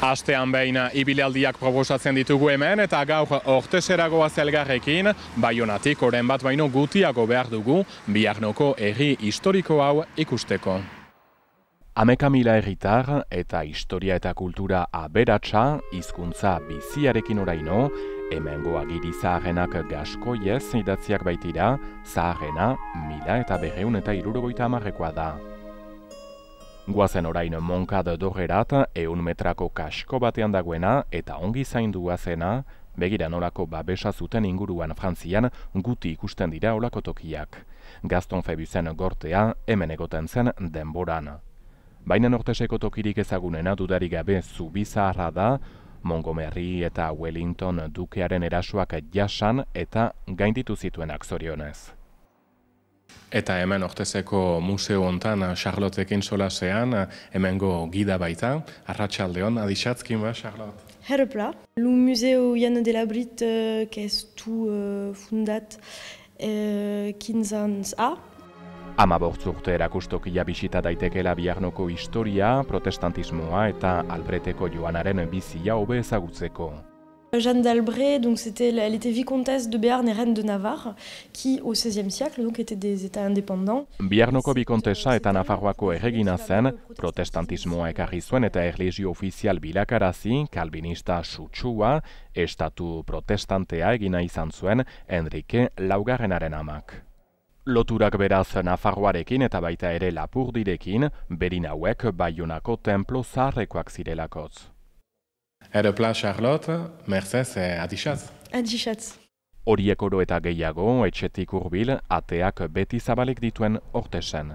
Astean behin ibilaldiak proposatzen ditugu hemen eta gaur Orteseragoa zelgarrekin, Baionatik oren bat baino gutiago behar dugu Biarnoko herri historiko hau ikusteko. 10.000 herritar eta historia eta kultura aberatsa, hizkuntza biziarekin oraino, hemengo agiri zaharrenak gaskoiez idatziak baitira, zaharrena 1250 da. Guazen orain Monkad dorrerat 100 metrako kasko batean dagoena eta ongi zaindua zena, begira nolako babesa zuten inguruan Frantzian guti ikusten dira olako tokiak. Gaston Febusen gortea hemen egoten zen denboran. Baina Orteseko tokirik ezagunena dudarik gabe Zubi zaharra da, Montgomery eta Wellington dukearen erasoak jasan eta gainditu zituenak zorionez. Eta hemen Orteseko museo hontan Charlottekin solasean, hemengo gida baita, arratsaldeon, adixatzkin ba, Charlotte? Herpla. Le museo Yann de la Brit, que est tout fundat 15 ans. 15 urte erakustokia bisita daitekela Biarnoko historia, protestantismoa eta Albreteko Joanaren bizia hobe ezagutzeko. Jeanne d'Albret, donc elle était vicomtesse de Béarn et reine de Navarre, qui au XVIe siècle donc étaient des États indépendants. Biarnoko bikontesa eta Nafarroako erregina zen, protestantismoa ekarri zuen eta erlijio ofizial bilakarazi, kalbinista sutsua, estatu protestantea egina izan zuen Enrique Laugarrenaren amak. Loturak beraz Nafarroarekin eta baita ere Lapurdirekin, berin hauek Baionako templo zaharrekoak zirelakotz. Herpla, Charlotte, merzez, adixatz. Adixatz. Horiek oro eta gehiago, etxetik hurbil, ateak beti zabalik dituen Ortesen.